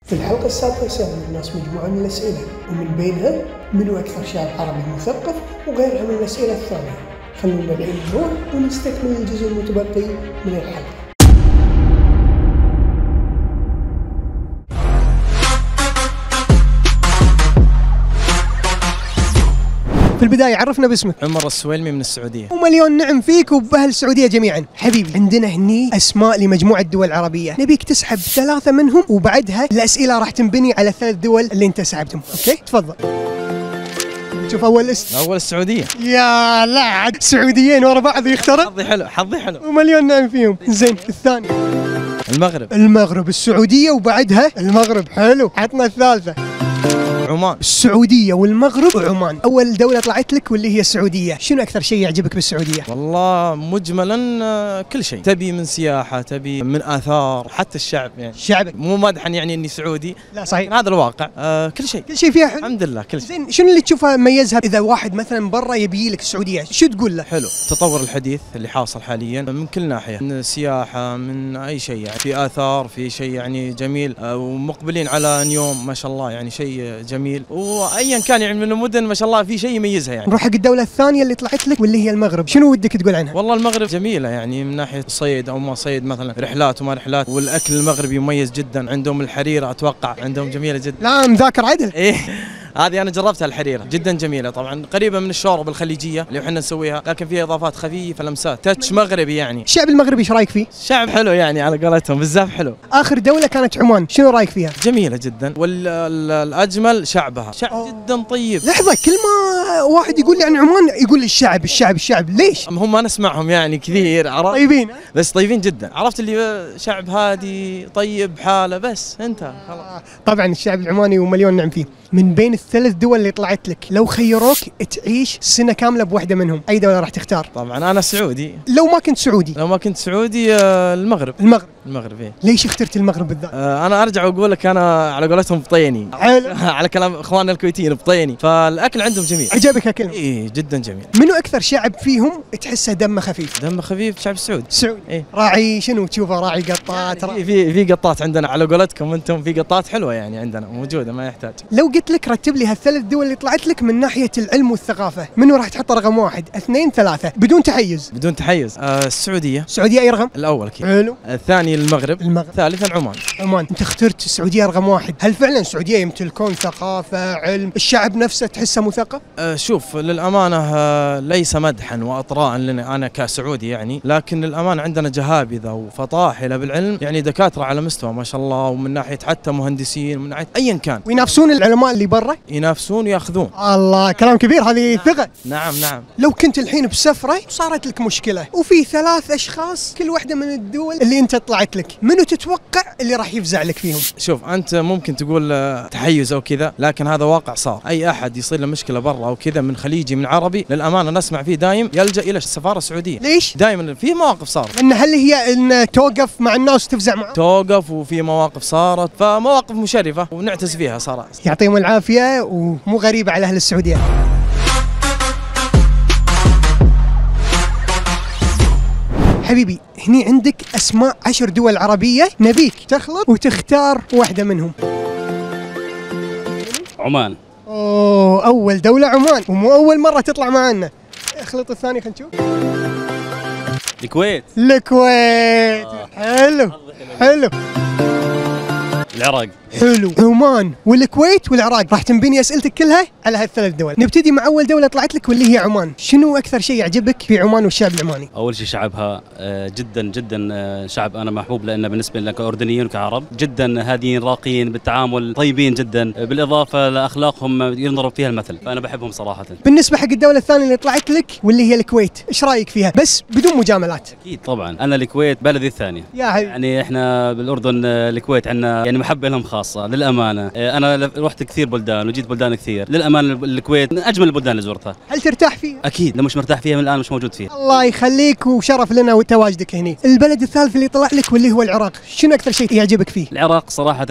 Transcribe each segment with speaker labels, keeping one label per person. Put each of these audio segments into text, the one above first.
Speaker 1: في الحلقة السابقة سألنا الناس مجموعة من الأسئلة، ومن بينها منو أكثر شعب عربي مثقف وغيرها من الأسئلة الثانية. خلونا الحين نروح ونستكمل الجزء المتبقي من الحلقة. في البداية عرفنا باسمك.
Speaker 2: عمر السويلمي من السعودية.
Speaker 1: ومليون نعم فيك وبأهل السعودية جميعا. حبيبي عندنا هني أسماء لمجموعة دول عربية، نبيك تسحب 3 منهم وبعدها الأسئلة راح تنبني على 3 دول اللي أنت سحبتهم. أوكي تفضل. شوف أول اسم.
Speaker 2: أول السعودية.
Speaker 1: يا لا عاد سعوديين ورا بعض يخترق.
Speaker 2: حظي حلو حظي حلو.
Speaker 1: ومليون نعم فيهم. زين الثاني. المغرب السعودية وبعدها المغرب. حلو. عطنا الثالثة.
Speaker 2: عمان.
Speaker 1: السعودية والمغرب وعمان. أول دولة طلعت لك واللي هي السعودية، شنو أكثر شيء يعجبك بالسعودية؟
Speaker 2: والله مجملا كل شيء، تبي من سياحة، تبي من آثار، حتى الشعب يعني.
Speaker 1: شعبك
Speaker 2: مو مدحا يعني إني سعودي،
Speaker 1: لا صحيح،
Speaker 2: هذا الواقع. كل شيء
Speaker 1: فيها حلو.
Speaker 2: الحمد لله كل شيء.
Speaker 1: زين شنو اللي تشوفه ميزها إذا واحد مثلا برا يبي لك السعودية، شو تقول له؟
Speaker 2: حلو، التطور الحديث اللي حاصل حاليا من كل ناحية، من سياحة، من أي شيء يعني، في آثار، في شيء يعني جميل، ومقبلين على نيوم ما شاء الله يعني شيء جميل، وايا كان يعني من المدن ما شاء الله في شيء يميزها يعني.
Speaker 1: نروح حق الدولة الثانية اللي طلعت لك واللي هي المغرب، شنو ودك تقول عنها؟
Speaker 2: والله المغرب جميلة يعني من ناحية صيد او ما صيد، مثلا رحلات وما رحلات، والاكل المغربي مميز جدا، عندهم الحريرة اتوقع عندهم جميلة جدا.
Speaker 1: لا مذاكر عدل.
Speaker 2: ايه هذه انا جربتها الحريرة جدا جميلة، طبعا قريبة من الشوربة الخليجية اللي احنا نسويها، لكن فيها اضافات خفيفة، لمسات، تاتش مغربي يعني.
Speaker 1: الشعب المغربي ايش رايك فيه؟
Speaker 2: شعب حلو يعني على قولتهم، بزاف حلو.
Speaker 1: اخر دولة كانت عمان، شنو رايك فيها؟
Speaker 2: جميلة جدا، والاجمل شعبها، شعب جدا طيب.
Speaker 1: لحظة، كل ما واحد يقول لي عن عمان يقول لي الشعب، ليش؟
Speaker 2: هم ما نسمعهم يعني كثير، عرفت؟
Speaker 1: طيبين
Speaker 2: بس طيبين جدا، عرفت اللي شعب هادي طيب حاله، بس انت خلاص.
Speaker 1: طبعا الشعب العماني ومليون نعم فيه. من بين ال3 دول اللي طلعت لك، لو خيروك تعيش سنة كاملة بواحدة منهم، أي دولة راح تختار؟
Speaker 2: طبعا أنا سعودي.
Speaker 1: لو ما كنت سعودي؟
Speaker 2: المغرب إيه.
Speaker 1: ليش اخترت المغرب بالذات؟
Speaker 2: أنا أرجع وأقول لك، أنا على قولتهم بطيني.
Speaker 1: حلو.
Speaker 2: على كلام إخواننا الكويتيين بطيني، فالأكل عندهم جميل.
Speaker 1: عجبك أكلهم؟
Speaker 2: إيه جدا جميل.
Speaker 1: منو أكثر شعب فيهم تحسه دمه خفيف؟
Speaker 2: دمه خفيف شعب السعودي.
Speaker 1: إيه. راعي شنو تشوفه؟ راعي قطات؟
Speaker 2: يعني في قطات عندنا على قولتكم أنتم، في قطات حلوة يعني عندنا موجودة، ما يحتاج.
Speaker 1: لو قلت لك رتب لي ال3 دول اللي طلعت لك من ناحية العلم والثقافة، منو راح تحطه رقم 1 2 3 بدون تحيز؟
Speaker 2: السعودية.
Speaker 1: أي رقم؟
Speaker 2: الأول كيف.
Speaker 1: حلو.
Speaker 2: الثاني المغرب. ثالثا عمان.
Speaker 1: أنت اخترت السعودية رقم 1، هل فعلا السعودية يمتلكون ثقافة، علم، الشعب نفسه تحسه مثقف؟
Speaker 2: شوف للأمانة ليس مدحا وأطراء لنا أنا كسعودي يعني، لكن للأمانة عندنا جهابذة وفطاحلة بالعلم، يعني دكاترة على مستوى ما شاء الله، ومن ناحية حتى مهندسين، ومن ناحية أيا كان.
Speaker 1: وينافسون العلماء اللي برا؟
Speaker 2: ينافسون وياخذون.
Speaker 1: الله كلام كبير، هذه ثقة.
Speaker 2: نعم.
Speaker 1: لو كنت الحين بسفرة وصارت لك مشكلة وفي 3 أشخاص كل واحدة من الدول اللي أنت طلعت لك، منو تتوقع اللي راح يفزع لك فيهم؟
Speaker 2: شوف أنت ممكن تقول تحيز أو كذا، لكن هذا واقع صار. أي أحد يصير له مشكلة برا أو كذا، من خليجي من عربي، للأمانة نسمع فيه دايم يلجأ إلى السفارة السعودية.
Speaker 1: ليش؟
Speaker 2: دائما في مواقف صارت.
Speaker 1: إن هل هي إن توقف مع الناس وتفزع معهم؟
Speaker 2: توقف، وفي مواقف صارت، فمواقف مشرفة ونعتز فيها صراحة.
Speaker 1: يعطيهم العافية، ومو غريبة على أهل السعودية. حبيبي هني عندك أسماء 10 دول عربية، نبيك تخلط وتختار واحدة منهم.
Speaker 3: عمان.
Speaker 1: أوه، أول دولة عمان، ومو أول مرة تطلع معنا. اخلط الثاني خلينا نشوف.
Speaker 3: الكويت.
Speaker 1: حلو.
Speaker 3: العراق.
Speaker 1: حلو. عمان والكويت والعراق، راح تنبني اسئلتك كلها على هال3 دول. نبتدي مع اول دوله طلعت لك واللي هي عمان، شنو اكثر شيء يعجبك في عمان والشعب العماني؟
Speaker 3: اول شيء شعبها جدا شعب انا محبوب، لانه بالنسبه لنا كاردنيين وكعرب جدا هاديين راقيين بالتعامل، طيبين جدا، بالاضافه لاخلاقهم ينضرب فيها المثل، فانا بحبهم صراحه.
Speaker 1: بالنسبه حق الدوله الثانيه اللي طلعت لك واللي هي الكويت، ايش رايك فيها بس بدون مجاملات؟
Speaker 3: اكيد طبعا، انا الكويت بلدي الثانيه يعني، احنا بالاردن الكويت عندنا يعني محبه لهم خاصه للامانه. انا رحت كثير بلدان وجيت بلدان كثير، للامانه الكويت من اجمل البلدان اللي زرتها.
Speaker 1: هل ترتاح فيها؟
Speaker 3: اكيد، لو مش مرتاح فيها من الان مش موجود فيها.
Speaker 1: الله يخليك وشرف لنا وتواجدك هنا. البلد الثالث اللي طلع لك واللي هو العراق، شنو اكثر شيء يعجبك فيه؟
Speaker 3: العراق صراحه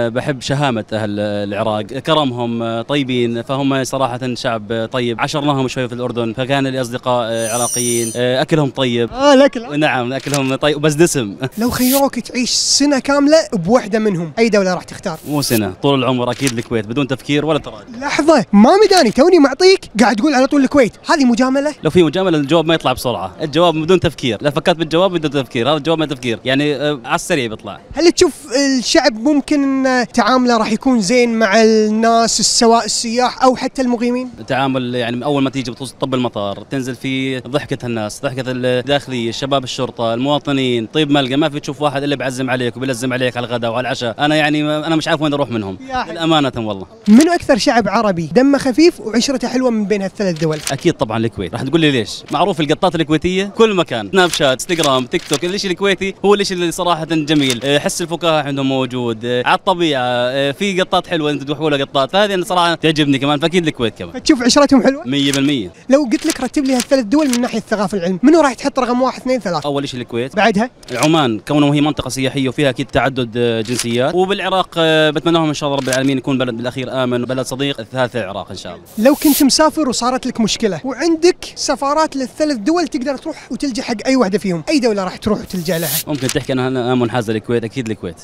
Speaker 3: بحب شهامه اهل العراق، كرمهم طيبين، فهم صراحه شعب طيب، عشرناهم شوي في الاردن، فكان لي اصدقاء عراقيين، اكلهم طيب.
Speaker 1: الاكل.
Speaker 3: نعم اكلهم طيب بس دسم.
Speaker 1: لو خيروك تعيش سنه كامله بوحده منهم، اي دوله راح تختار؟
Speaker 3: مو سنه، طول العمر اكيد الكويت بدون تفكير ولا تراجع.
Speaker 1: لحظه، ما مداني توني معطيك قاعد تقول على طول الكويت، هذه مجامله؟
Speaker 3: لو في مجامله الجواب ما يطلع بسرعه، الجواب بدون تفكير، لا فكرت بالجواب بدون تفكير، هذا الجواب ما تفكير يعني على السريع بيطلع.
Speaker 1: هل تشوف الشعب ممكن ان تعامله راح يكون زين مع الناس سواء السياح او حتى المقيمين؟
Speaker 3: التعامل يعني من اول ما تيجي بطب المطار تنزل في ضحكه الناس، ضحكه الداخليه، شباب الشرطه، المواطنين، طيب ملقى ما في تشوف واحد اللي بعزم عليك وبيلزم عليك على الغداء وعلى العشاء، انا يعني انا مش عارف وين اروح منهم امانه والله.
Speaker 1: منو اكثر شعب عربي دمه خفيف وعشرته حلوه من بين هالثلاث دول؟
Speaker 3: اكيد طبعا الكويت. راح تقول لي ليش؟ معروف القطات الكويتيه كل مكان، سناب شات، انستغرام، تيك توك، الشيء الكويتي هو الشيء اللي صراحه جميل، حس الفكاهه عندهم موجود، على الطبيعه، في قطات حلوه انت تدوحوا لها قطات، فهذه انا صراحه تعجبني كمان، فاكيد الكويت كمان.
Speaker 1: فتشوف عشرتهم حلوه؟
Speaker 3: 100%.
Speaker 1: لو قلت لك رتب لي هالثلاث دول من ناحيه الثقافه والعلم، منو راح تحط رقم 1 2 3؟
Speaker 3: اول شيء الكويت،
Speaker 1: بعدها
Speaker 3: عمان كونه هي منطقه سياحيه وفيها اكيد تعدد جنسيات، وبالعراق بتمنى لهم ان شاء الله رب العالمين يكون بلد بالاخير امن وبلد صديق، الثالث العراق ان شاء الله.
Speaker 1: لو كنت مسافر وصارت لك مشكله وعندك سفارات للثلاث دول تقدر تروح وتلجا حق اي واحده فيهم، اي دوله راح تروح وتلجا لها؟
Speaker 3: ممكن تحكي انا منحاز للكويت، اكيد الكويت.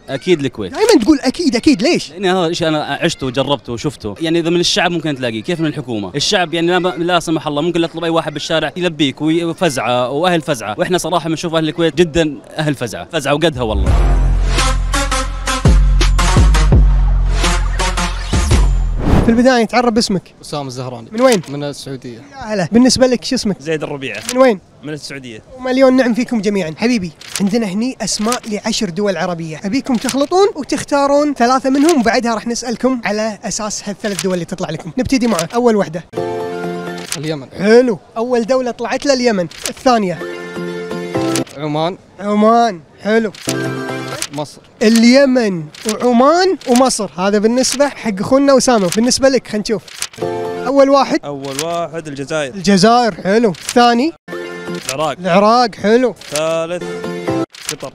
Speaker 3: اكيد الكويت.
Speaker 1: دائما تقول اكيد ليش؟
Speaker 3: لان هذا الشيء انا عشته وجربته وشفته، يعني اذا من الشعب ممكن تلاقيه، كيف من الحكومه؟ الشعب يعني لا سمح الله ممكن تطلب اي واحد بالشارع يلبيك وفزعه واهل فزعه، واحنا صراحه بنشوف اهل الكويت جدا اهل فزعه وقدها والله.
Speaker 1: في البدايه تعرف باسمك.
Speaker 4: أسامة الزهراني.
Speaker 1: من وين؟
Speaker 4: من السعودية.
Speaker 1: يا هلا. بالنسبه لك شو اسمك؟
Speaker 5: زيد الربيعة.
Speaker 1: من وين؟
Speaker 5: من السعودية.
Speaker 1: ومليون نعم فيكم جميعا. حبيبي عندنا هني اسماء ل10 دول عربيه، ابيكم تخلطون وتختارون 3 منهم، وبعدها راح نسالكم على اساس هالثلاث دول اللي تطلع لكم. نبتدي معه اول وحده.
Speaker 4: اليمن.
Speaker 1: حلو، اول دوله طلعت له اليمن. الثانيه عمان. حلو.
Speaker 4: مصر.
Speaker 1: اليمن وعمان ومصر، هذا بالنسبه حق اخونا اسامه. بالنسبه لك خلينا نشوف. اول واحد الجزائر. حلو. الثاني العراق. حلو.
Speaker 5: ثالث
Speaker 1: قطر.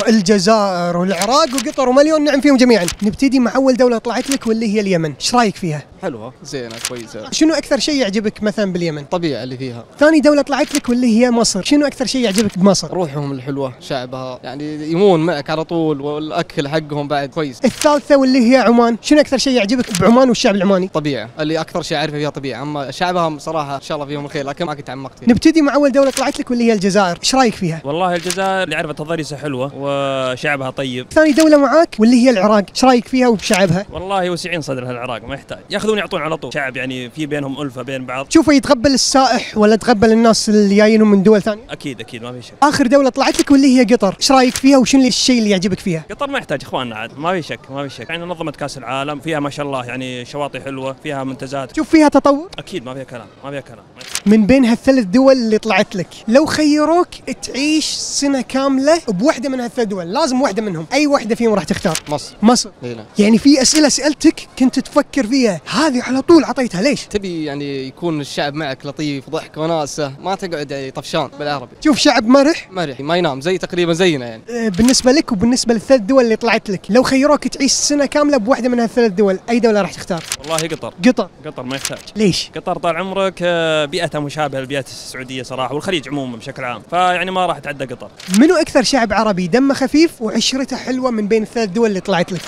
Speaker 1: الجزائر والعراق وقطر، ومليون نعم فيهم جميعا. نبتدي مع اول دوله طلعت لك واللي هي اليمن، ايش رايك فيها؟
Speaker 4: حلوة زينة كويسة.
Speaker 1: شنو اكثر شيء يعجبك مثلا باليمن؟
Speaker 4: الطبيعة اللي فيها.
Speaker 1: ثاني دوله طلعت لك واللي هي مصر، شنو اكثر شيء يعجبك بمصر؟
Speaker 4: روحهم الحلوة، شعبها يعني يمون معك على طول، والاكل حقهم بعد كويس.
Speaker 1: الثالثه واللي هي عمان، شنو اكثر شيء يعجبك بعمان والشعب العماني؟
Speaker 4: طبيعة، اللي اكثر شيء اعرفه فيها طبيعة، اما شعبها صراحة ان شاء الله فيهم الخير، لكن ما كنت تعمقت فيها.
Speaker 1: نبتدي مع اول دوله طلعت لك واللي هي الجزائر، ايش رايك فيها؟
Speaker 5: والله الجزائر اللي عرفت تضاريسها حلوة وشعبها طيب.
Speaker 1: ثاني دوله معاك واللي هي العراق، ايش رايك فيها وبشعبها؟
Speaker 5: والله وسعين صدرها العراق، ما يحتاج ياخذون يعطون على طول، شعب يعني في بينهم ألفة بين بعض.
Speaker 1: شوفوا يتقبل السائح ولا تقبل الناس اللي جايينهم من دول ثانيه؟
Speaker 5: اكيد ما في شك.
Speaker 1: اخر دوله طلعت لك واللي هي قطر، ايش رايك فيها وشنو الشيء اللي يعجبك فيها؟
Speaker 5: قطر ما يحتاج اخواننا عاد، ما في شك يعني نظمت كاس العالم، فيها ما شاء الله يعني شواطئ حلوة، فيها منتزهات.
Speaker 1: شوف فيها تطور؟
Speaker 5: اكيد ما فيها كلام.
Speaker 1: من بين هالثلاث دول اللي طلعت لك، لو خيروك تعيش سنه كامله بوحده من هالثلاث دول، لازم واحده منهم، اي واحده فيهم راح تختار؟ مصر.
Speaker 4: هنا.
Speaker 1: يعني في اسئله سالتك كنت تفكر فيها، هذه على طول عطيتها، ليش؟
Speaker 4: تبي يعني يكون الشعب معك لطيف، ضحك وناسة، ما تقعد يعني طفشان بالعربي.
Speaker 1: شوف شعب مرح
Speaker 4: ما ينام، زي تقريبا زينا يعني.
Speaker 1: بالنسبه لك وبالنسبه للثلاث دول اللي طلعت لك، لو خيروك تعيش سنه كامله بواحده من هالثلاث دول، اي دوله راح تختار؟
Speaker 5: والله قطر ما يحتاج.
Speaker 1: ليش؟
Speaker 5: قطر طال عمرك بيئتها مشابهه لبيئه السعوديه صراحه، والخليج عموما بشكل عام، فيعني ما راح تعدى قطر.
Speaker 1: منو اكثر شعب عربي دمه خفيف وعشرته حلوه من بين الثلاث دول اللي طلعت لك؟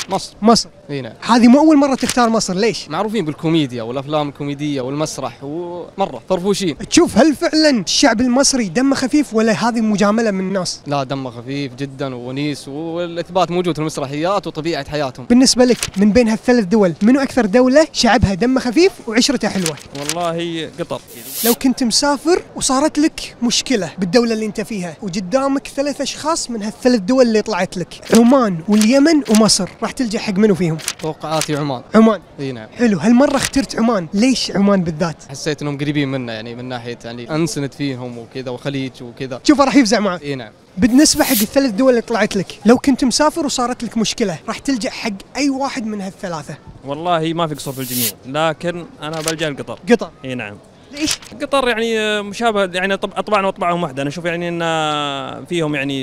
Speaker 1: مصر.
Speaker 4: هنا.
Speaker 1: هذه مو اول مره تختار مصر، ليش؟
Speaker 4: معروفين بالكوميديا والافلام الكوميديه والمسرح، ومره فرفوشين.
Speaker 1: تشوف هل فعلا الشعب المصري دمه خفيف ولا هذه مجامله من الناس؟
Speaker 4: لا، دمه خفيف جدا ونيس، والاثبات موجود في المسرحيات وطبيعه حياتهم.
Speaker 1: بالنسبه لك من بين هالثلاث دول منو اكثر دوله شعبها دمه خفيف وعشرته حلوه؟
Speaker 5: والله قطر.
Speaker 1: لو كنت مسافر وصارت لك مشكله بالدوله اللي انت فيها وقدامك 3 اشخاص من هالثلاث دول اللي طلعت لك، عمان واليمن ومصر، راح تلجأ حق منو فيهم؟
Speaker 4: توقعاتي عمان.
Speaker 1: اي
Speaker 4: نعم.
Speaker 1: حلو، هالمره اخترت عمان، ليش عمان بالذات؟
Speaker 4: حسيت انهم قريبين منا، يعني من ناحيه يعني انسند فيهم وكذا، وخليج وكذا.
Speaker 1: شوف راح يفزع معك.
Speaker 4: نعم.
Speaker 1: بالنسبه حق الثلاث دول اللي طلعت لك، لو كنت مسافر وصارت لك مشكله راح تلجأ حق اي واحد من هالثلاثه؟
Speaker 5: والله ما في قصور في الجميع، لكن انا بلجأ لقطر.
Speaker 1: اي
Speaker 5: نعم.
Speaker 1: ليش؟
Speaker 5: قطر يعني مشابه، يعني اطباعنا واطباعهم واحده، انا اشوف يعني ان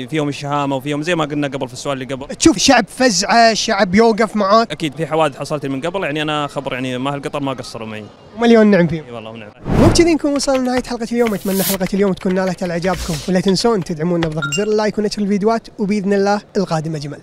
Speaker 5: فيهم الشهامه، وفيهم زي ما قلنا قبل في السؤال اللي قبل.
Speaker 1: تشوف شعب فزعه، شعب يوقف معاك.
Speaker 5: اكيد في حوادث حصلت من قبل، يعني انا خبر يعني ما قطر ما قصروا معي.
Speaker 1: مليون نعم فيهم.
Speaker 5: اي والله ونعم.
Speaker 1: وبكذا نكون وصلنا لنهايه حلقه اليوم، اتمنى حلقه اليوم تكون نالت على اعجابكم، ولا تنسون تدعمونا بضغط زر اللايك ونشر الفيديوهات، وباذن الله القادم اجمل.